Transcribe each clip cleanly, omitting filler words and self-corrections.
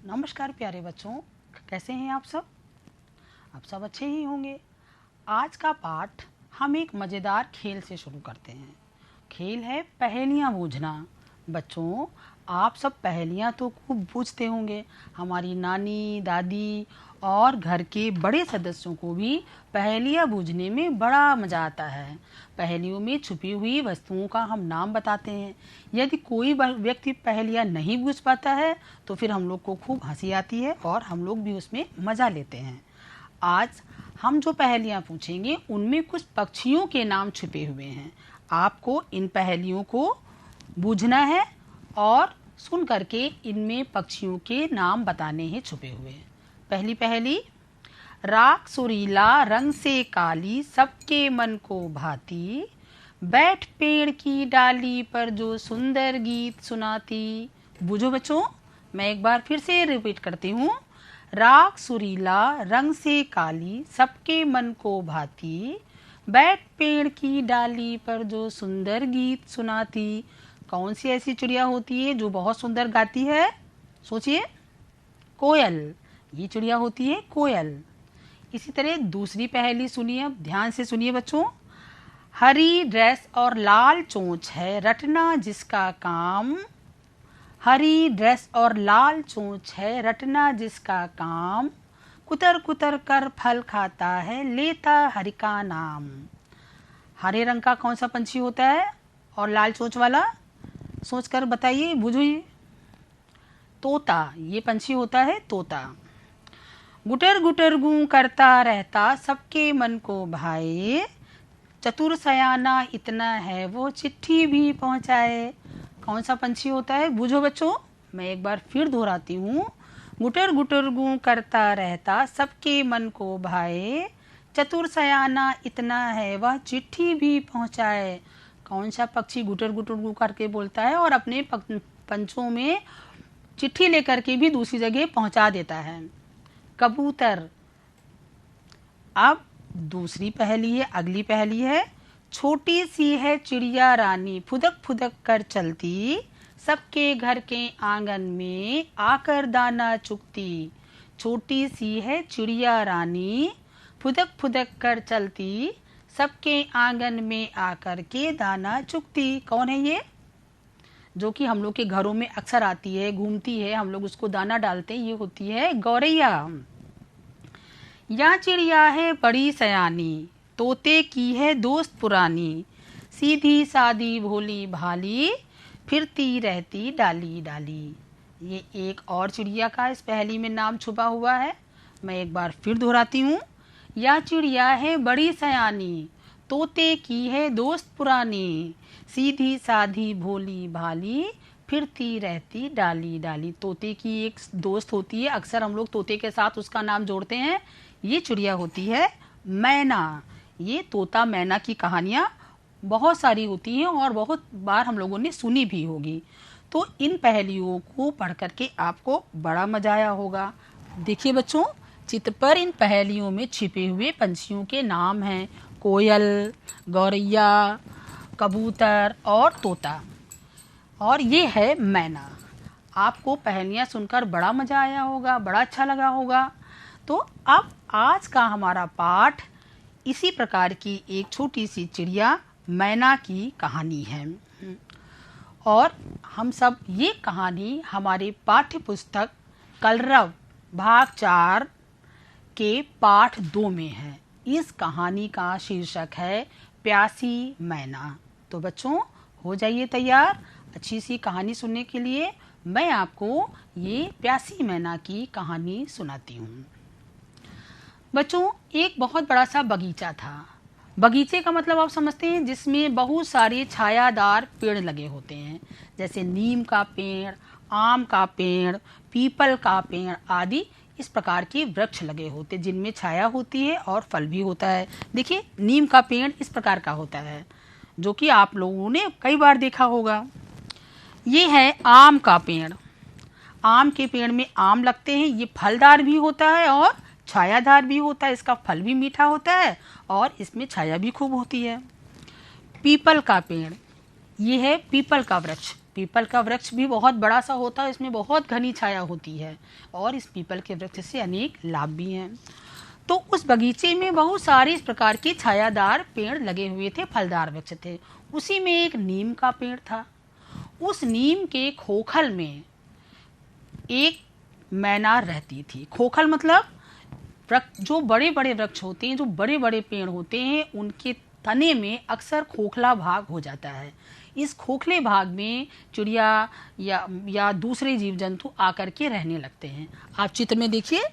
नमस्कार प्यारे बच्चों, कैसे हैं आप सब? आप सब अच्छे ही होंगे। आज का पाठ हम एक मज़ेदार खेल से शुरू करते हैं। खेल है पहेलियाँ बूझना। बच्चों, आप सब पहेलियाँ तो खूब बूझते होंगे। हमारी नानी, दादी और घर के बड़े सदस्यों को भी पहेलियाँ बूझने में बड़ा मज़ा आता है। पहेलियों में छुपी हुई वस्तुओं का हम नाम बताते हैं। यदि कोई व्यक्ति पहेलियाँ नहीं बूझ पाता है तो फिर हम लोग को खूब हंसी आती है और हम लोग भी उसमें मज़ा लेते हैं। आज हम जो पहेलियाँ पूछेंगे उनमें कुछ पक्षियों के नाम छुपे हुए हैं। आपको इन पहेलियों को बूझना है और सुन करके इनमें पक्षियों के नाम बताने हैं छुपे हुए। पहली पहेली, राख सुरीला रंग से काली सबके मन को भाती, बैठ पेड़ की डाली पर जो सुंदर गीत सुनाती। बूझो बच्चों, मैं एक बार फिर से रिपीट करती हूँ। राख सुरीला रंग से काली सबके मन को भाती, बैठ पेड़ की डाली पर जो सुंदर गीत सुनाती। कौन सी ऐसी चिड़िया होती है जो बहुत सुंदर गाती है? सोचिए। कोयल। ये चिड़िया होती है कोयल। इसी तरह दूसरी पहेली सुनिए, अब ध्यान से सुनिए बच्चों। हरी ड्रेस और लाल चोंच है रटना जिसका काम, हरी ड्रेस और लाल चोंच है रटना जिसका काम, कुतर कुतर कर फल खाता है लेता हरि का नाम। हरे रंग का कौन सा पंछी होता है और लाल चोंच वाला? सोच कर बताइए, बुझिए। तोता। ये पंछी होता है तोता। गुटर गुटर गूं करता रहता सबके मन को भाए, चतुर सयाना इतना है वो चिट्ठी भी पहुंचाए। कौन सा पंछी होता है? बूझो बच्चों, मैं एक बार फिर दोहराती हूँ। गुटर गुटर गूं करता रहता सबके मन को भाए, चतुर सयाना इतना है वह चिट्ठी भी पहुंचाए। कौन सा पक्षी गुटर गुटर गूं करके बोलता है और अपने पंचों में चिट्ठी लेकर के भी दूसरी जगह पहुंचा देता है? कबूतर। अब दूसरी पहेली है, अगली पहेली है। छोटी सी है चिड़िया रानी फुदक फुदक कर चलती, सबके घर के आंगन में आकर दाना चुगती। छोटी सी है चिड़िया रानी फुदक फुदक कर चलती, सबके आंगन में आकर के दाना चुगती। कौन है ये? जो कि हम लोग के घरों में अक्सर आती है, घूमती है, हम लोग उसको दाना डालते हैं। ये होती है गौरैया। या चिड़िया है बड़ी सयानी, तोते की है दोस्त पुरानी, सीधी सादी भोली भाली, फिरती रहती डाली डाली। ये एक और चिड़िया का इस पहेली में नाम छुपा हुआ है। मैं एक बार फिर दोहराती हूँ। या चिड़िया है बड़ी सयानी, तोते की है दोस्त पुरानी, सीधी साधी भोली भाली, फिरती रहती डाली डाली। तोते की एक दोस्त होती है, अक्सर हम लोग तोते के साथ उसका नाम जोड़ते हैं। ये चिड़िया होती है मैना। ये तोता मैना की कहानियाँ बहुत सारी होती हैं और बहुत बार हम लोगों ने सुनी भी होगी। तो इन पहेलियों को पढ़ करके आपको बड़ा मजा आया होगा। देखिए बच्चों, चित्र पर इन पहेलियों में छिपे हुए पंछियों के नाम हैं कोयल, गौरैया, कबूतर और तोता, और ये है मैना। आपको पहेलियाँ सुनकर बड़ा मजा आया होगा, बड़ा अच्छा लगा होगा। तो अब आज का हमारा पाठ इसी प्रकार की एक छोटी सी चिड़िया मैना की कहानी है। और हम सब ये कहानी हमारे पाठ्य पुस्तक कलरव भाग 4 के पाठ 2 में है। इस कहानी का शीर्षक है प्यासी मैना। तो बच्चों, हो जाइए तैयार अच्छी सी कहानी सुनने के लिए। मैं आपको ये प्यासी मैना की कहानी सुनाती हूँ। बच्चों, एक बहुत बड़ा सा बगीचा था। बगीचे का मतलब आप समझते हैं, जिसमें बहुत सारे छायादार पेड़ लगे होते हैं, जैसे नीम का पेड़, आम का पेड़, पीपल का पेड़ आदि। इस प्रकार के वृक्ष लगे होते जिनमें छाया होती है और फल भी होता है। देखिए, नीम का पेड़ इस प्रकार का होता है, जो कि आप लोगों ने कई बार देखा होगा। ये है आम का पेड़। आम के पेड़ में आम लगते हैं। ये फलदार भी होता है और छायादार भी होता है। इसका फल भी मीठा होता है और इसमें छाया भी खूब होती है। पीपल का पेड़, ये है पीपल का वृक्ष। पीपल का वृक्ष भी बहुत बड़ा सा होता है, इसमें बहुत घनी छाया होती है और इस पीपल के वृक्ष से अनेक लाभ भी हैं। तो उस बगीचे में बहुत सारे इस प्रकार के छायादार पेड़ लगे हुए थे, फलदार वृक्ष थे। उसी में एक नीम का पेड़ था। उस नीम के खोखल में एक मैना रहती थी। खोखल मतलब जो बड़े बड़े वृक्ष होते हैं, जो बड़े बड़े पेड़ होते हैं, उनके तने में अक्सर खोखला भाग हो जाता है। इस खोखले भाग में चिड़िया या दूसरे जीव जंतु आकर के रहने लगते हैं। आप चित्र में देखिए,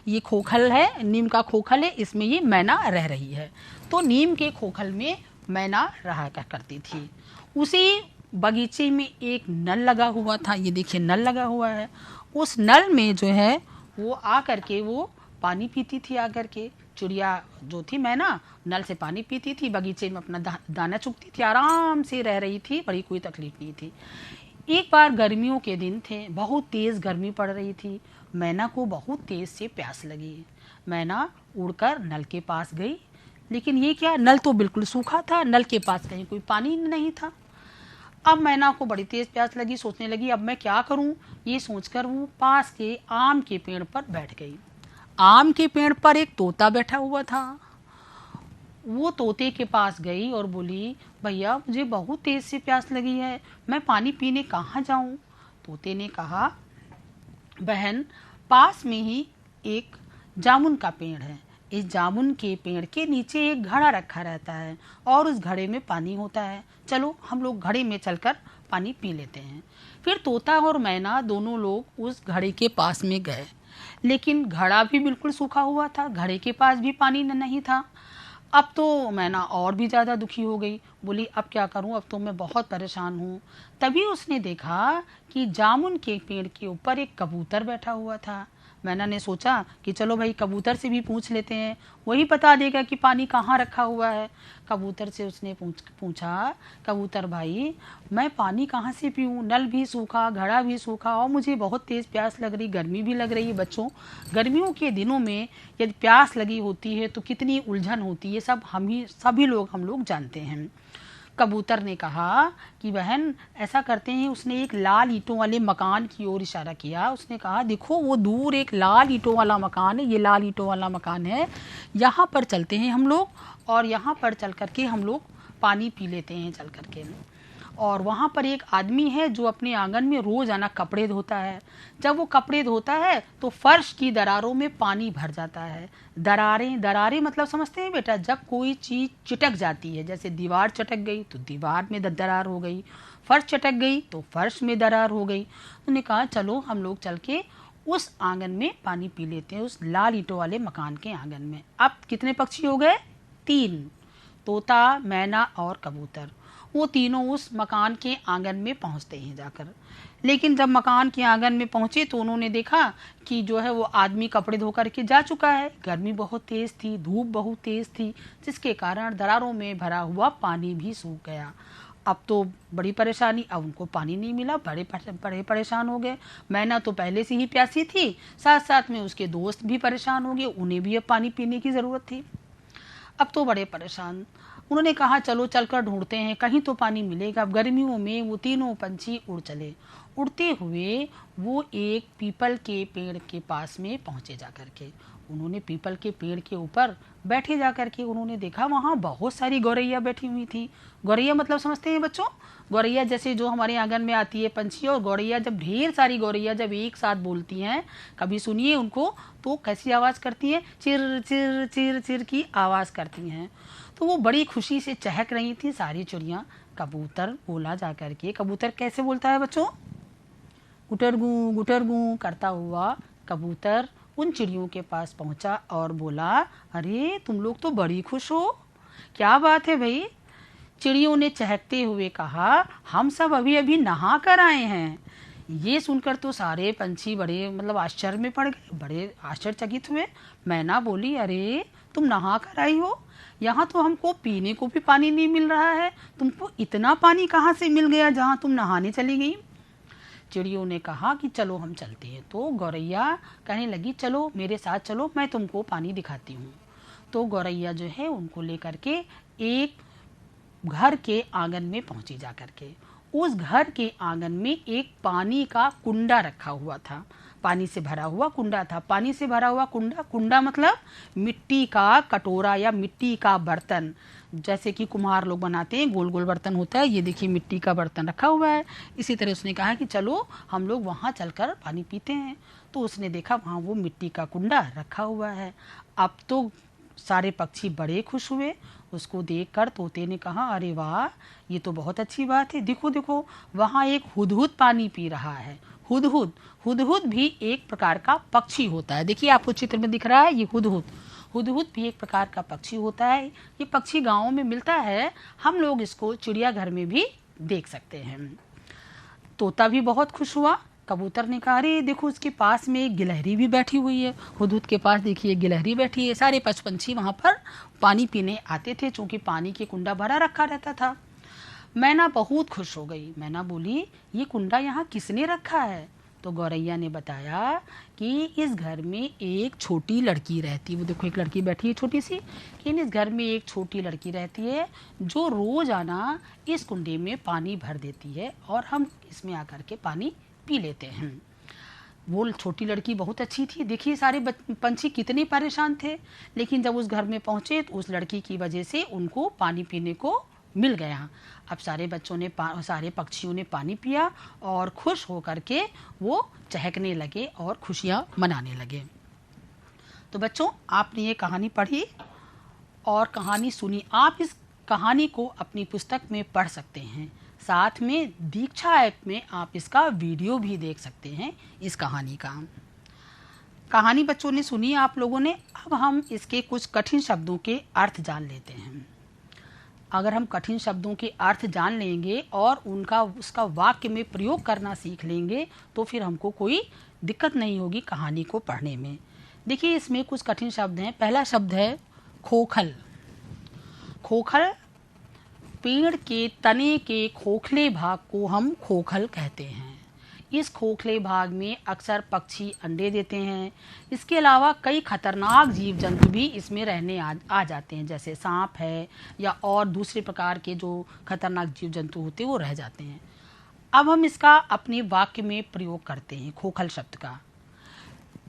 ये खोखल है, नीम का खोखल है, इसमें ये मैना रह रही है। तो नीम के खोखल में मैना रहा करती थी। उसी बगीचे में एक नल लगा हुआ था। ये देखिए नल लगा हुआ है। उस नल में जो है वो आकर के वो पानी पीती थी। आकर के चिड़िया जो थी मैना नल से पानी पीती थी, बगीचे में अपना दाना चुगती थी, आराम से रह रही थी, बड़ी कोई तकलीफ नहीं थी। एक बार गर्मियों के दिन थे, बहुत तेज़ गर्मी पड़ रही थी। मैना को बहुत तेज़ से प्यास लगी। मैना उड़कर नल के पास गई, लेकिन ये क्या, नल तो बिल्कुल सूखा था, नल के पास कहीं कोई पानी नहीं था। अब मैना को बड़ी तेज़ प्यास लगी, सोचने लगी अब मैं क्या करूं। ये सोचकर वो पास के आम के पेड़ पर बैठ गई। आम के पेड़ पर एक तोता बैठा हुआ था। वो तोते के पास गई और बोली, भैया मुझे बहुत तेज़ से प्यास लगी है, मैं पानी पीने कहाँ जाऊँ। तोते ने कहा, बहन पास में ही एक जामुन का पेड़ है। इस जामुन के पेड़ के नीचे एक घड़ा रखा रहता है और उस घड़े में पानी होता है। चलो हम लोग घड़े में चलकर पानी पी लेते हैं। फिर तोता और मैना दोनों लोग उस घड़े के पास में गए, लेकिन घड़ा भी बिल्कुल सूखा हुआ था, घड़े के पास भी पानी नहीं था। अब तो मैना और भी ज़्यादा दुखी हो गई, बोली अब क्या करूं, अब तो मैं बहुत परेशान हूँ। तभी उसने देखा कि जामुन के पेड़ के ऊपर एक कबूतर बैठा हुआ था। मैना ने सोचा कि चलो भाई कबूतर से भी पूछ लेते हैं, वही बता देगा कि पानी कहाँ रखा हुआ है। कबूतर से उसने पूछा, कबूतर भाई मैं पानी कहाँ से पीऊँ, नल भी सूखा, घड़ा भी सूखा और मुझे बहुत तेज़ प्यास लग रही, गर्मी भी लग रही है। बच्चों, गर्मियों के दिनों में यदि प्यास लगी होती है तो कितनी उलझन होती है, सभी लोग हम लोग जानते हैं। कबूतर ने कहा कि बहन ऐसा करते हैं, उसने एक लाल ईंटों वाले मकान की ओर इशारा किया। उसने कहा देखो वो दूर एक लाल ईंटों वाला मकान है, ये लाल ईंटों वाला मकान है, यहाँ पर चलते हैं हम लोग और यहाँ पर चल करके हम लोग पानी पी लेते हैं चल करके। और वहाँ पर एक आदमी है जो अपने आंगन में रोज़ाना कपड़े धोता है। जब वो कपड़े धोता है तो फर्श की दरारों में पानी भर जाता है। दरारें मतलब समझते हैं बेटा, जब कोई चीज़ चिटक जाती है, जैसे दीवार चटक गई तो दीवार में दरार हो गई, फर्श चटक गई तो फर्श में दरार हो गई। उन्होंने कहा चलो हम लोग चल के उस आंगन में पानी पी लेते हैं, उस लाल ईंटों वाले मकान के आंगन में। अब कितने पक्षी हो गए? 3, तोता, मैना और कबूतर। वो तीनों उस मकान के आंगन में पहुंचते हैं जाकर। लेकिन जब मकान के आंगन में पहुंचे तो उन्होंने देखा कि जो है वो आदमी कपड़े धो करके जा चुका है। गर्मी बहुत तेज़ थी, धूप बहुत तेज़ थी, जिसके कारण दरारों में भरा हुआ पानी भी सूख गया। अब तो बड़ी परेशानी, अब उनको पानी नहीं मिला, बड़े परेशान हो गए। मैना तो पहले से ही प्यासी थी, साथ साथ में उसके दोस्त भी परेशान हो गए, उन्हें भी अब पानी पीने की ज़रूरत थी। अब तो बड़े परेशान। उन्होंने कहा चलो चलकर ढूंढते हैं, कहीं तो पानी मिलेगा। अब गर्मियों में वो तीनों पंछी उड़ चले। उड़ते हुए वो एक पीपल के पेड़ के पास में पहुंचे जाकर के। उन्होंने पीपल के पेड़ के ऊपर बैठे जाकर के उन्होंने देखा वहाँ बहुत सारी गौरैया बैठी हुई थी। गौरैया मतलब समझते हैं बच्चों? गौरैया जैसे जो हमारे आंगन में आती है पंछी, और गौरैया जब ढेर सारी गौरैया जब एक साथ बोलती हैं, कभी सुनिए उनको, तो कैसी आवाज़ करती हैं? चिर चिर चिर चिर की आवाज़ करती हैं। तो वो बड़ी खुशी से चहक रही थी सारी चिड़ियाँ। कबूतर बोला जा कर के, कबूतर कैसे बोलता है बच्चों? गुटर गूं करता हुआ कबूतर उन चिड़ियों के पास पहुंचा और बोला, अरे तुम लोग तो बड़ी खुश हो, क्या बात है भाई? चिड़ियों ने चहकते हुए कहा, हम सब अभी अभी नहा कर आए हैं। ये सुनकर तो सारे पंछी बड़े आश्चर्य में पड़ गए, बड़े आश्चर्यचकित हुए। मैना बोली, अरे तुम नहा कर आई हो? यहाँ तो हमको पीने को भी पानी नहीं मिल रहा है, तुमको इतना पानी कहाँ से मिल गया जहाँ तुम नहाने चली गई? चिड़ियों ने कहा कि चलो हम चलते हैं। तो गौरैया कहने लगी, चलो मेरे साथ चलो, मैं तुमको पानी दिखाती हूँ। तो गौरैया जो है उनको लेकर के एक घर के आंगन में पहुंची जा करके। उस घर के आंगन में एक पानी का कुंडा रखा हुआ था। पानी से भरा हुआ कुंडा था। पानी से भरा हुआ कुंडा, कुंडा मतलब मिट्टी का कटोरा या मिट्टी का बर्तन, जैसे कि कुम्हार लोग बनाते हैं, गोल गोल बर्तन होता है। ये देखिए मिट्टी का बर्तन रखा हुआ है। इसी तरह उसने कहा कि चलो हम लोग वहाँ चलकर पानी पीते हैं। तो उसने देखा वहाँ वो मिट्टी का कुंडा रखा हुआ है। अब तो सारे पक्षी बड़े खुश हुए। उसको देखकर तोते ने कहा, अरे वाह, ये तो बहुत अच्छी बात है। देखो देखो, वहाँ एक हुदहुद पानी पी रहा है। हुदहुद, हुदहुद भी एक प्रकार का पक्षी होता है। देखिए आपको चित्र में दिख रहा है, ये हुदहुद, हुदहुद भी एक प्रकार का पक्षी होता है। ये पक्षी गाँव में मिलता है। हम लोग इसको चिड़ियाघर में भी देख सकते हैं। तोता भी बहुत खुश हुआ। कबूतर ने कहा, अरे देखो उसके पास में एक गिलहरी भी बैठी हुई है। हुदहुद के पास देखिए गिलहरी बैठी है। सारे पंछी वहाँ पर पानी पीने आते थे, चूँकि पानी के कुंडा भरा रखा रहता था। मैना बहुत खुश हो गई। मैना बोली, ये कुंडा यहाँ किसने रखा है? तो गौरैया ने बताया कि इस घर में एक छोटी लड़की रहती है। वो देखो एक लड़की बैठी है छोटी सी, कि इस घर में एक छोटी लड़की रहती है जो रोज़ाना इस कुंडे में पानी भर देती है और हम इसमें आकर के पानी पी लेते हैं। वो छोटी लड़की बहुत अच्छी थी। देखिए सारे पंछी कितने परेशान थे, लेकिन जब उस घर में पहुँचे तो उस लड़की की वजह से उनको पानी पीने को मिल गया। अब सारे बच्चों ने सारे पक्षियों ने पानी पिया और खुश होकर के वो चहकने लगे और खुशियाँ मनाने लगे। तो बच्चों, आपने ये कहानी पढ़ी और कहानी सुनी। आप इस कहानी को अपनी पुस्तक में पढ़ सकते हैं। साथ में दीक्षा ऐप में आप इसका वीडियो भी देख सकते हैं इस कहानी का। कहानी बच्चों ने सुनी आप लोगों ने। अब हम इसके कुछ कठिन शब्दों के अर्थ जान लेते हैं। अगर हम कठिन शब्दों के अर्थ जान लेंगे और उसका वाक्य में प्रयोग करना सीख लेंगे तो फिर हमको कोई दिक्कत नहीं होगी कहानी को पढ़ने में। देखिए इसमें कुछ कठिन शब्द हैं। पहला शब्द है खोखल। खोखल, पेड़ के तने के खोखले भाग को हम खोखल कहते हैं। इस खोखले भाग में अक्सर पक्षी अंडे देते हैं। इसके अलावा कई खतरनाक जीव जंतु भी इसमें रहने आ जाते हैं, जैसे सांप है या और दूसरे प्रकार के जो खतरनाक जीव जंतु होते हैं वो रह जाते हैं। अब हम इसका अपने वाक्य में प्रयोग करते हैं खोखल शब्द का।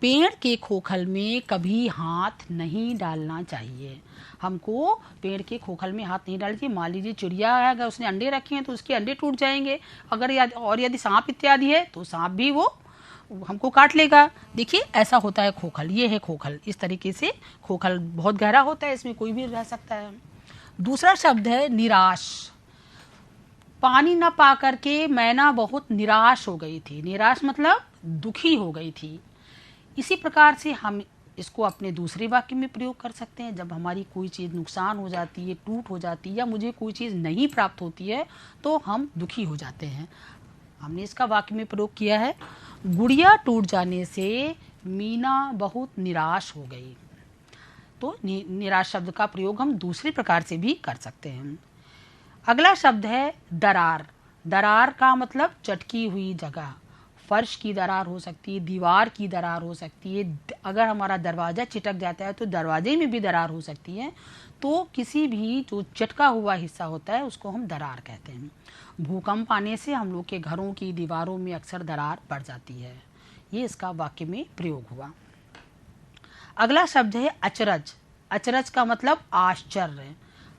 पेड़ के खोखल में कभी हाथ नहीं डालना चाहिए। हमको पेड़ के खोखल में हाथ नहीं डालना चाहिए। मान लीजिए चिड़िया है, अगर उसने अंडे रखे हैं तो उसके अंडे टूट जाएंगे। अगर यदि सांप इत्यादि है तो सांप भी वो हमको काट लेगा। देखिए ऐसा होता है खोखल। ये है खोखल। इस तरीके से खोखल बहुत गहरा होता है, इसमें कोई भी रह सकता है। दूसरा शब्द है निराश। पानी न पा करके मैना बहुत निराश हो गई थी। निराश मतलब दुखी हो गई थी। इसी प्रकार से हम इसको अपने दूसरे वाक्य में प्रयोग कर सकते हैं। जब हमारी कोई चीज़ नुकसान हो जाती है, टूट हो जाती है या मुझे कोई चीज़ नहीं प्राप्त होती है तो हम दुखी हो जाते हैं। हमने इसका वाक्य में प्रयोग किया है, गुड़िया टूट जाने से मीना बहुत निराश हो गई। तो निराश शब्द का प्रयोग हम दूसरे प्रकार से भी कर सकते हैं। अगला शब्द है दरार। दरार का मतलब चटकी हुई जगह। फर्श की दरार हो सकती है, दीवार की दरार हो सकती है। अगर हमारा दरवाज़ा चिटक जाता है तो दरवाजे में भी दरार हो सकती है। तो किसी भी जो चटका हुआ हिस्सा होता है उसको हम दरार कहते हैं। भूकंप आने से हम लोग के घरों की दीवारों में अक्सर दरार पड़ जाती है। ये इसका वाक्य में प्रयोग हुआ। अगला शब्द है अचरज। अचरज का मतलब आश्चर्य।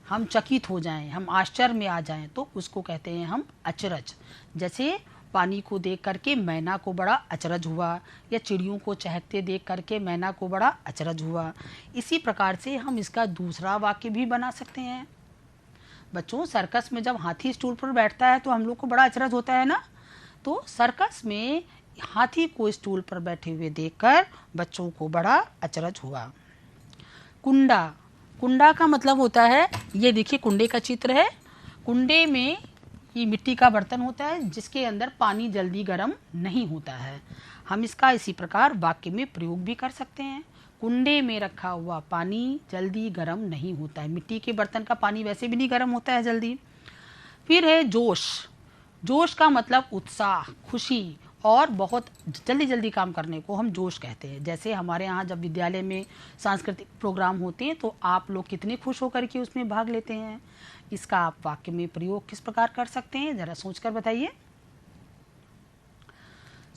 हम चकित हो जाएं, हम आश्चर्य में आ जाएं तो उसको कहते हैं हम अचरज। जैसे पानी को देख करके मैना को बड़ा अचरज हुआ, या चिड़ियों को चहकते देख करके मैना को बड़ा अचरज हुआ। इसी प्रकार से हम इसका दूसरा वाक्य भी बना सकते हैं। बच्चों, सर्कस में जब हाथी स्टूल पर बैठता है तो हम लोग को बड़ा अचरज होता है ना। तो सर्कस में हाथी को स्टूल पर बैठे हुए देखकर बच्चों को बड़ा अचरज हुआ। कुंडा। कुंडा का मतलब होता है, ये देखिए कुंडे का चित्र है। कुंडे में ये मिट्टी का बर्तन होता है जिसके अंदर पानी जल्दी गर्म नहीं होता है। हम इसका इसी प्रकार वाक्य में प्रयोग भी कर सकते हैं। कुंडे में रखा हुआ पानी जल्दी गर्म नहीं होता है। मिट्टी के बर्तन का पानी वैसे भी नहीं गर्म होता है जल्दी। फिर है जोश। जोश का मतलब उत्साह, खुशी और बहुत जल्दी जल्दी काम करने को हम जोश कहते हैं। जैसे हमारे यहाँ जब विद्यालय में सांस्कृतिक प्रोग्राम होते हैं तो आप लोग कितने खुश होकर के उसमें भाग लेते हैं। इसका आप वाक्य में प्रयोग किस प्रकार कर सकते हैं, ज़रा सोचकर बताइए।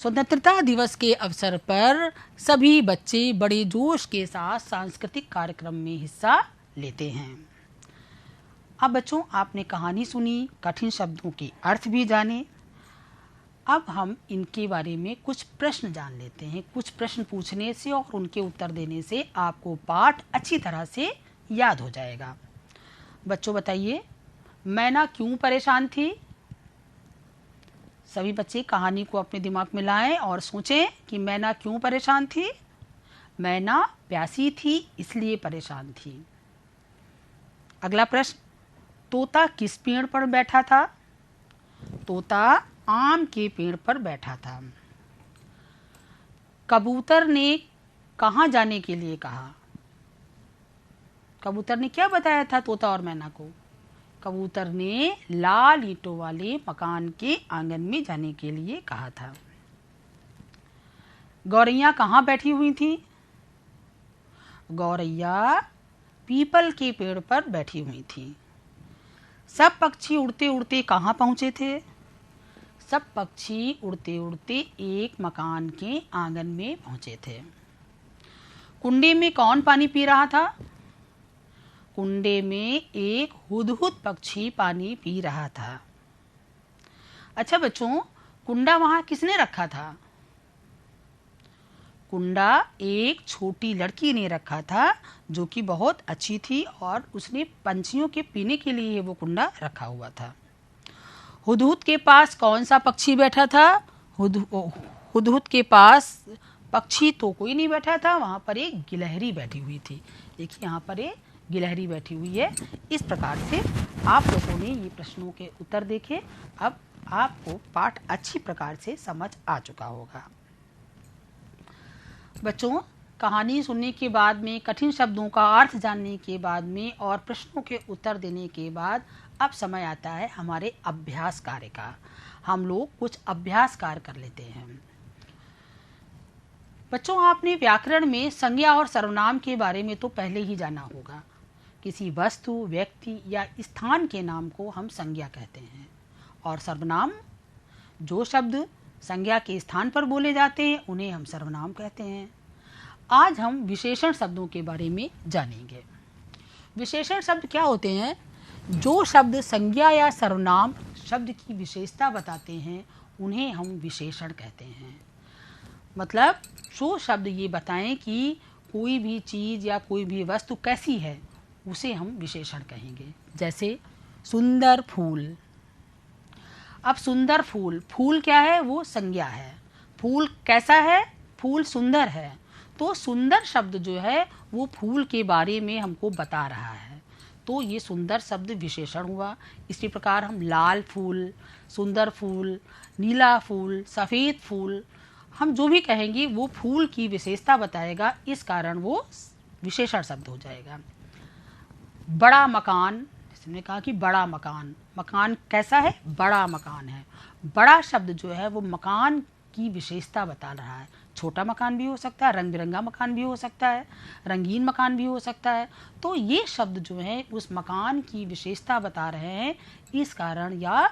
स्वतंत्रता दिवस के अवसर पर सभी बच्चे बड़े जोश के साथ सांस्कृतिक कार्यक्रम में हिस्सा लेते हैं। अब बच्चों, आपने कहानी सुनी, कठिन शब्दों के अर्थ भी जाने। अब हम इनके बारे में कुछ प्रश्न जान लेते हैं। कुछ प्रश्न पूछने से और उनके उत्तर देने से आपको पाठ अच्छी तरह से याद हो जाएगा। बच्चों बताइए, मैना क्यों परेशान थी? सभी बच्चे कहानी को अपने दिमाग में लाएं और सोचें कि मैना क्यों परेशान थी। मैना प्यासी थी इसलिए परेशान थी। अगला प्रश्न, तोता किस पेड़ पर बैठा था? तोता आम के पेड़ पर बैठा था। कबूतर ने कहाँ जाने के लिए कहा? कबूतर ने क्या बताया था तोता और मैना को? कबूतर ने लाल ईंटों वाले मकान के आंगन में जाने के लिए कहा था। गौरैया कहाँ बैठी हुई थी? गौरैया पीपल के पेड़ पर बैठी हुई थी। सब पक्षी उड़ते उड़ते कहाँ पहुँचे थे? सब पक्षी उड़ते उड़ते एक मकान के आंगन में पहुँचे थे। कुंडे में कौन पानी पी रहा था? कुंडे में एक हुदहुद पक्षी पानी पी रहा था। अच्छा बच्चों, कुंडा वहाँ किसने रखा था? कुंडा एक छोटी लड़की ने रखा था जो कि बहुत अच्छी थी और उसने पंछियों के पीने के लिए वो कुंडा रखा हुआ था। हुदहुद के पास कौन सा पक्षी बैठा था? हुदहुद के पास पक्षी तो कोई नहीं बैठा था, वहाँ पर एक गिलहरी बैठी हुई थी। देखिए यहाँ पर एक गिलहरी बैठी हुई है। इस प्रकार से आप लोगों ने ये प्रश्नों के उत्तर देखे। अब आपको पाठ अच्छी प्रकार से समझ आ चुका होगा। बच्चों, कहानी सुनने के बाद में, कठिन शब्दों का अर्थ जानने के बाद में और प्रश्नों के उत्तर देने के बाद अब समय आता है हमारे अभ्यास कार्य का। हम लोग कुछ अभ्यास कार्य कर लेते हैं। बच्चों, आपने व्याकरण में संज्ञा और सर्वनाम के बारे में तो पहले ही जाना होगा। किसी वस्तु, व्यक्ति या स्थान के नाम को हम संज्ञा कहते हैं और सर्वनाम जो शब्द संज्ञा के स्थान पर बोले जाते हैं उन्हें हम सर्वनाम कहते हैं। आज हम विशेषण शब्दों के बारे में जानेंगे। विशेषण शब्द क्या होते हैं? जो शब्द संज्ञा या सर्वनाम शब्द की विशेषता बताते हैं उन्हें हम विशेषण कहते हैं। मतलब जो शब्द ये बताएं कि कोई भी चीज़ या कोई भी वस्तु कैसी है उसे हम विशेषण कहेंगे। जैसे सुंदर फूल। अब सुंदर फूल, फूल क्या है? वो संज्ञा है। फूल कैसा है? फूल सुंदर है। तो सुंदर शब्द जो है वो फूल के बारे में हमको बता रहा है, तो ये सुंदर शब्द विशेषण हुआ। इसी प्रकार हम लाल फूल, सुंदर फूल, नीला फूल, सफ़ेद फूल, हम जो भी कहेंगे वो फूल की विशेषता बताएगा, इस कारण वो विशेषण शब्द हो जाएगा। बड़ा मकान, जैसे हमने कहा कि बड़ा मकान, मकान कैसा है? बड़ा मकान है। बड़ा शब्द जो है वो मकान की विशेषता बता रहा है। छोटा मकान भी हो सकता है, रंग बिरंगा मकान भी हो सकता है, रंगीन मकान भी हो सकता है। तो ये शब्द जो है उस मकान की विशेषता बता रहे हैं, इस कारण या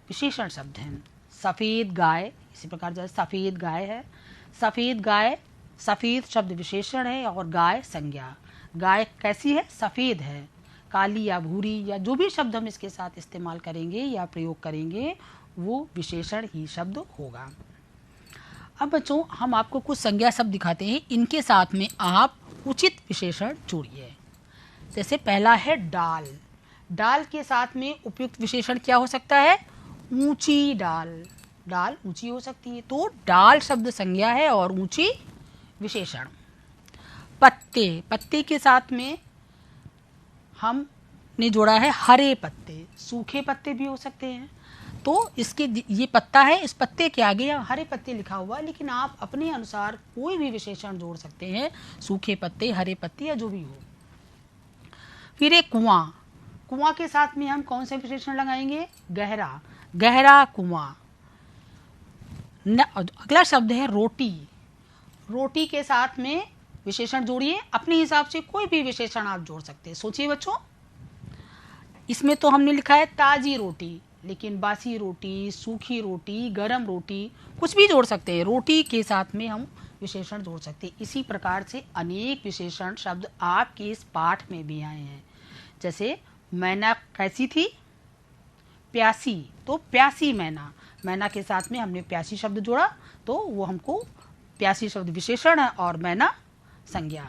विशेषण शब्द हैं। सफ़ेद गाय, इसी प्रकार जैसे सफ़ेद गाय है, सफ़ेद गाय, सफ़ेद शब्द विशेषण है और गाय संज्ञा। गाय कैसी है? सफ़ेद है। काली या भूरी या जो भी शब्द हम इसके साथ इस्तेमाल करेंगे या प्रयोग करेंगे वो विशेषण ही शब्द होगा। अब बच्चों, हम आपको कुछ संज्ञा शब्द दिखाते हैं, इनके साथ में आप उचित विशेषण जोड़िए। जैसे पहला है डाल। डाल के साथ में उपयुक्त विशेषण क्या हो सकता है? ऊंची डाल। डाल ऊंची हो सकती है, तो डाल शब्द संज्ञा है और ऊंची विशेषण। पत्ते, पत्ते के साथ में हमने जोड़ा है हरे पत्ते। सूखे पत्ते भी हो सकते हैं, तो इसके ये पत्ता है, इस पत्ते के आगे हरे पत्ते लिखा हुआ है, लेकिन आप अपने अनुसार कोई भी विशेषण जोड़ सकते हैं, सूखे पत्ते, हरे पत्ते या जो भी हो। फिर एक कुआं। कुआं के साथ में हम कौन से विशेषण लगाएंगे? गहरा। गहरा कुआं। अगला शब्द है रोटी। रोटी के साथ में विशेषण जोड़िए, अपने हिसाब से कोई भी विशेषण आप जोड़ सकते हैं। सोचिए बच्चों, इसमें तो हमने लिखा है ताजी रोटी, लेकिन बासी रोटी, सूखी रोटी, गरम रोटी, कुछ भी जोड़ सकते हैं। रोटी के साथ में हम विशेषण जोड़ सकते हैं। इसी प्रकार से अनेक विशेषण शब्द आपके इस पाठ में भी आए हैं। जैसे मैना कैसी थी? प्यासी, तो प्यासी मैना, मैना के साथ में हमने प्यासी शब्द जोड़ा तो वो हमको प्यासी शब्द विशेषण है और मैना संज्ञा।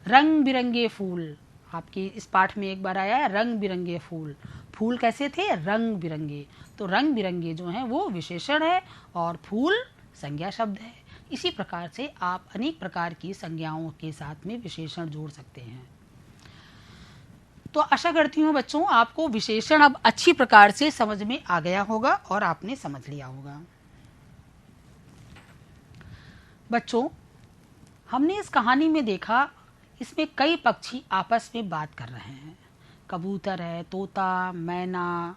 रंग बिरंगे फूल, आपके इस पाठ में एक बार आया है रंग बिरंगे फूल। फूल कैसे थे? रंग बिरंगे, तो रंग बिरंगे जो हैं वो विशेषण है और फूल संज्ञा शब्द है। इसी प्रकार से आप अनेक प्रकार की संज्ञाओं के साथ में विशेषण जोड़ सकते हैं। तो आशा करती हूँ बच्चों आपको विशेषण अब अच्छी प्रकार से समझ में आ गया होगा और आपने समझ लिया होगा। बच्चों, हमने इस कहानी में देखा इसमें कई पक्षी आपस में बात कर रहे हैं। कबूतर है, तोता, मैना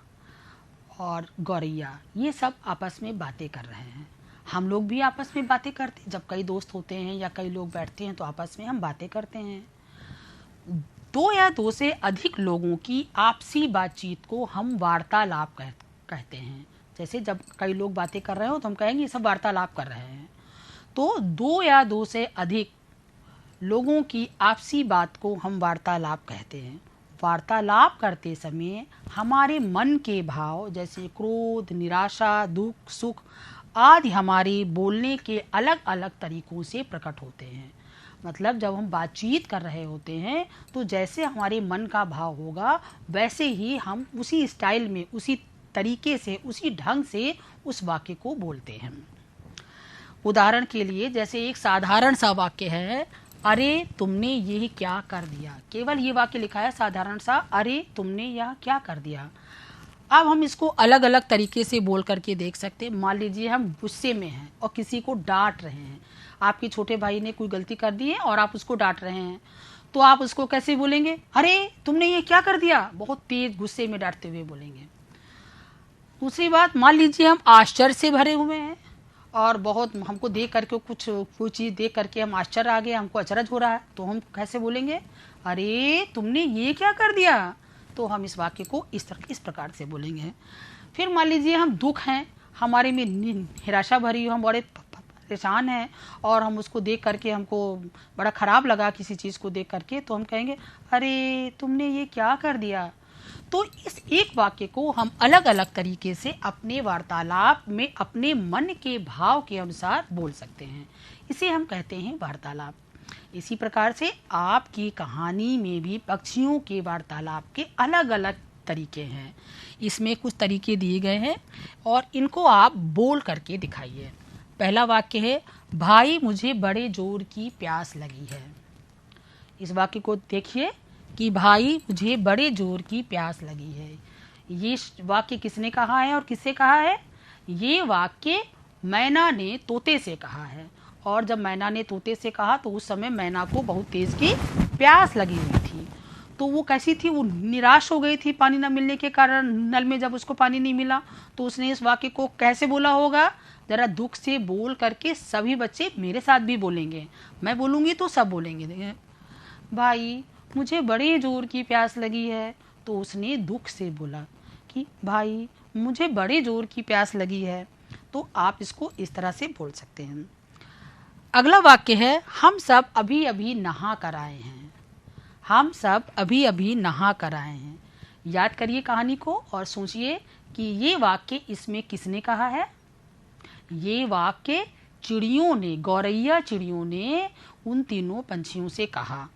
और गौरैया, ये सब आपस में बातें कर रहे हैं। हम लोग भी आपस में बातें करते हैं, जब कई दोस्त होते हैं या कई लोग बैठते हैं तो आपस में हम बातें करते हैं। दो या दो से अधिक लोगों की आपसी बातचीत को हम वार्तालाप कहते हैं। जैसे जब कई लोग बातें कर रहे हो तो हम कहेंगे ये सब वार्तालाप कर रहे हैं। तो दो या दो से अधिक लोगों की आपसी बात को हम वार्तालाप कहते हैं। वार्तालाप करते समय हमारे मन के भाव जैसे क्रोध, निराशा, दुख, सुख आदि हमारे बोलने के अलग अलग तरीकों से प्रकट होते हैं। मतलब जब हम बातचीत कर रहे होते हैं तो जैसे हमारे मन का भाव होगा वैसे ही हम उसी स्टाइल में, उसी तरीके से, उसी ढंग से उस वाक्य को बोलते हैं। उदाहरण के लिए जैसे एक साधारण सा वाक्य है, अरे तुमने ये क्या कर दिया। केवल ये वाक्य लिखा है साधारण सा, अरे तुमने यह क्या कर दिया। अब हम इसको अलग अलग तरीके से बोल करके देख सकते हैं। मान लीजिए हम गुस्से में हैं और किसी को डांट रहे हैं। आपके छोटे भाई ने कोई गलती कर दी है और आप उसको डांट रहे हैं, तो आप उसको कैसे बोलेंगे? अरे तुमने ये क्या कर दिया, बहुत तेज गुस्से में डांटते हुए बोलेंगे। दूसरी बात, मान लीजिए हम आश्चर्य से भरे हुए हैं और बहुत हमको देख करके कोई चीज़ देख करके हम आश्चर्य आ गया, हमको अचरज हो रहा है, तो हम कैसे बोलेंगे? अरे तुमने ये क्या कर दिया। तो हम इस वाक्य को इस प्रकार से बोलेंगे। फिर मान लीजिए हम दुख हैं, हमारे में निराशा भरी हो, हम बड़े परेशान हैं और हम उसको देख करके हमको बड़ा खराब लगा किसी चीज़ को देख करके, तो हम कहेंगे अरे तुमने ये क्या कर दिया। तो इस एक वाक्य को हम अलग अलग तरीके से अपने वार्तालाप में अपने मन के भाव के अनुसार बोल सकते हैं। इसे हम कहते हैं वार्तालाप। इसी प्रकार से आपकी कहानी में भी पक्षियों के वार्तालाप के अलग अलग तरीके हैं। इसमें कुछ तरीके दिए गए हैं और इनको आप बोल करके दिखाइए। पहला वाक्य है, भाई मुझे बड़े जोर की प्यास लगी है। इस वाक्य को देखिए कि भाई मुझे बड़े जोर की प्यास लगी है। ये वाक्य किसने कहा है और किससे कहा है? ये वाक्य मैना ने तोते से कहा है। और जब मैना ने तोते से कहा तो उस समय मैना को बहुत तेज की प्यास लगी हुई थी। तो वो कैसी थी? वो निराश हो गई थी पानी न मिलने के कारण। नल में जब उसको पानी नहीं मिला तो उसने इस वाक्य को कैसे बोला होगा? जरा दुख से बोल करके सभी बच्चे मेरे साथ भी बोलेंगे, मैं बोलूँगी तो सब बोलेंगे। भाई मुझे बड़े जोर की प्यास लगी है। तो उसने दुख से बोला कि भाई मुझे बड़े जोर की प्यास लगी है। तो आप इसको इस तरह से बोल सकते हैं। अगला वाक्य है, हम सब अभी अभी नहा कर आए हैं। हम सब अभी अभी नहा कर आए हैं। याद करिए कहानी को और सोचिए कि ये वाक्य इसमें किसने कहा है? ये वाक्य चिड़ियों ने, गौरैया चिड़ियों ने उन तीनों पंछियों से कहा।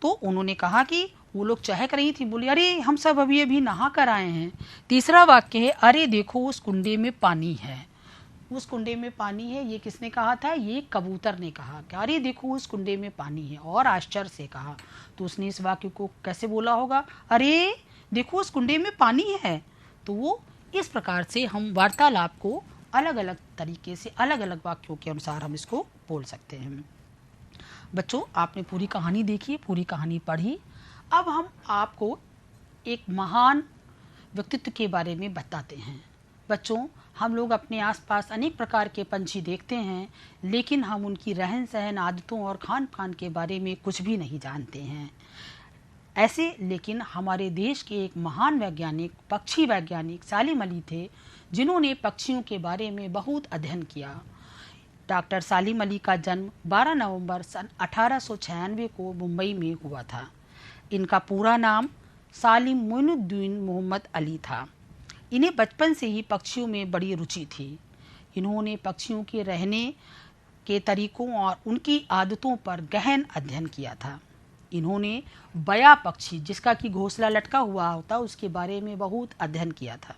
तो उन्होंने कहा कि वो लोग चहक रही थी, बोली अरे हम सब अभी अभी नहा कर आए हैं। तीसरा वाक्य है, अरे देखो उस कुंडे में पानी है। उस कुंडे में पानी है, ये किसने कहा था? ये कबूतर ने कहा कि अरे देखो उस कुंडे में पानी है, और आश्चर्य से कहा। तो उसने इस वाक्य को कैसे बोला होगा? अरे देखो उस कुंडे में पानी है। तो वो इस प्रकार से हम वार्तालाप को अलग अलग तरीके से अलग अलग वाक्यों के अनुसार हम इसको बोल सकते हैं। बच्चों, आपने पूरी कहानी देखी, पूरी कहानी पढ़ी। अब हम आपको एक महान व्यक्तित्व के बारे में बताते हैं। बच्चों, हम लोग अपने आसपास अनेक प्रकार के पंछी देखते हैं, लेकिन हम उनकी रहन सहन, आदतों और खान पान के बारे में कुछ भी नहीं जानते हैं। ऐसे लेकिन हमारे देश के एक महान वैज्ञानिक, पक्षी वैज्ञानिक सालिम अली थे, जिन्होंने पक्षियों के बारे में बहुत अध्ययन किया। डॉक्टर सालिम अली का जन्म 12 नवंबर सन 1896 को मुंबई में हुआ था। इनका पूरा नाम सालिम मोइनुद्दीन मोहम्मद अली था। इन्हें बचपन से ही पक्षियों में बड़ी रुचि थी। इन्होंने पक्षियों के रहने के तरीकों और उनकी आदतों पर गहन अध्ययन किया था। इन्होंने बया पक्षी, जिसका कि घोंसला लटका हुआ होता, उसके बारे में बहुत अध्ययन किया था।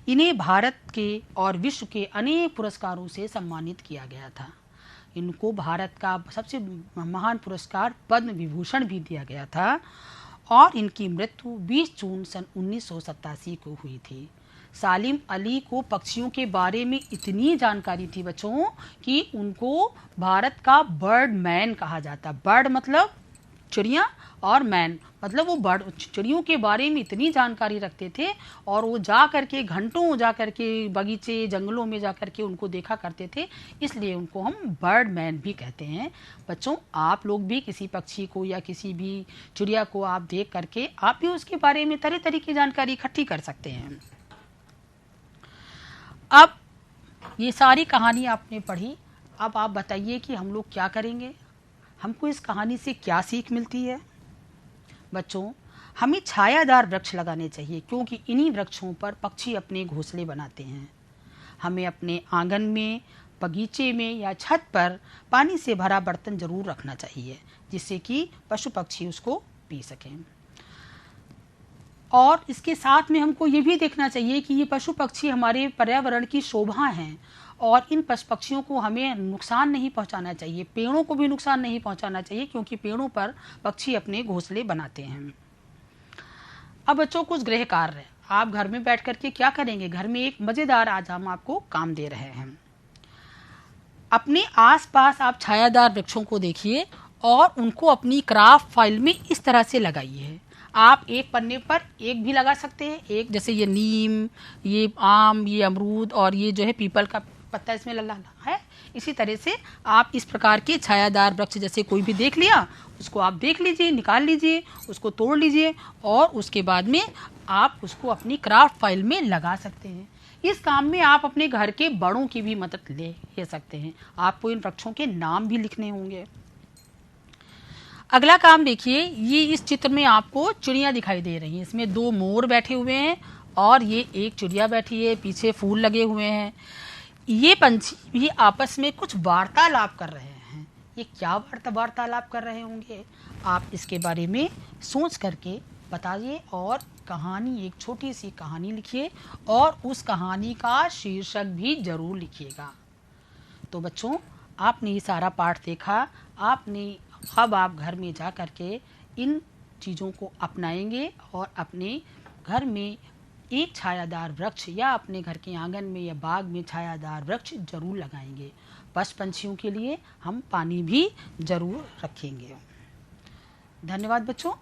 इन्हें भारत के और विश्व के अनेक पुरस्कारों से सम्मानित किया गया था। इनको भारत का सबसे महान पुरस्कार पद्म विभूषण भी दिया गया था और इनकी मृत्यु 20 जून सन 1987 को हुई थी। सालिम अली को पक्षियों के बारे में इतनी जानकारी थी बच्चों कि उनको भारत का बर्ड मैन कहा जाता। बर्ड मतलब चिड़िया और मैन मतलब वो बर्ड, चिड़ियों के बारे में इतनी जानकारी रखते थे और वो जा करके घंटों जा करके बगीचे जंगलों में जा करके उनको देखा करते थे, इसलिए उनको हम बर्ड मैन भी कहते हैं। बच्चों, आप लोग भी किसी पक्षी को या किसी भी चिड़िया को आप देख करके आप भी उसके बारे में तरह तरह की जानकारी इकट्ठी कर सकते हैं। अब ये सारी कहानी आपने पढ़ी, अब आप बताइए कि हम लोग क्या करेंगे, हमको इस कहानी से क्या सीख मिलती है। बच्चों, हमें छायादार वृक्ष लगाने चाहिए, क्योंकि इन्हीं वृक्षों पर पक्षी अपने घोंसले बनाते हैं। हमें अपने आंगन में, बगीचे में या छत पर पानी से भरा बर्तन जरूर रखना चाहिए, जिससे कि पशु पक्षी उसको पी सकें। और इसके साथ में हमको ये भी देखना चाहिए कि ये पशु पक्षी हमारे पर्यावरण की शोभा हैं और इन पशु पक्षियों को हमें नुकसान नहीं पहुंचाना चाहिए, पेड़ों को भी नुकसान नहीं पहुंचाना चाहिए, क्योंकि पेड़ों पर पक्षी अपने घोंसले बनाते हैं। अब बच्चों, कुछ गृह कार्य आप घर में बैठ करके क्या करेंगे। घर में एक मजेदार आज हम आपको काम दे रहे हैं। अपने आसपास आप छायादार वृक्षों को देखिए और उनको अपनी क्राफ्ट फाइल में इस तरह से लगाइए। आप एक पन्ने पर एक भी लगा सकते हैं, एक जैसे ये नीम, ये आम, ये अमरूद और ये जो है पीपल का पत्ता इसमें लगा है। इसी तरह से आप इस प्रकार के छायादार वृक्ष जैसे कोई भी देख लिया, उसको आप देख लीजिए, निकाल लीजिए, उसको तोड़ लीजिए और उसके बाद में आप उसको अपनी क्राफ्ट फाइल में लगा सकते हैं। इस काम में आप अपने घर के बड़ों की भी मदद ले सकते हैं। आपको इन वृक्षों के नाम भी लिखने होंगे। अगला काम देखिए, ये इस चित्र में आपको चिड़िया दिखाई दे रही हैं। इसमें 2 मोर बैठे हुए हैं और ये एक चिड़िया बैठी है, पीछे फूल लगे हुए हैं। ये पंछी भी आपस में कुछ वार्तालाप कर रहे हैं। ये क्या वार्तालाप कर रहे होंगे, आप इसके बारे में सोच करके बताइए और कहानी, एक छोटी सी कहानी लिखिए और उस कहानी का शीर्षक भी जरूर लिखिएगा। तो बच्चों, आपने ये सारा पाठ देखा, अब आप घर में जा करके इन चीज़ों को अपनाएंगे और अपने घर में एक छायादार वृक्ष या अपने घर के आंगन में या बाग में छायादार वृक्ष जरूर लगाएंगे। पशु पंछियों के लिए हम पानी भी जरूर रखेंगे। धन्यवाद बच्चों।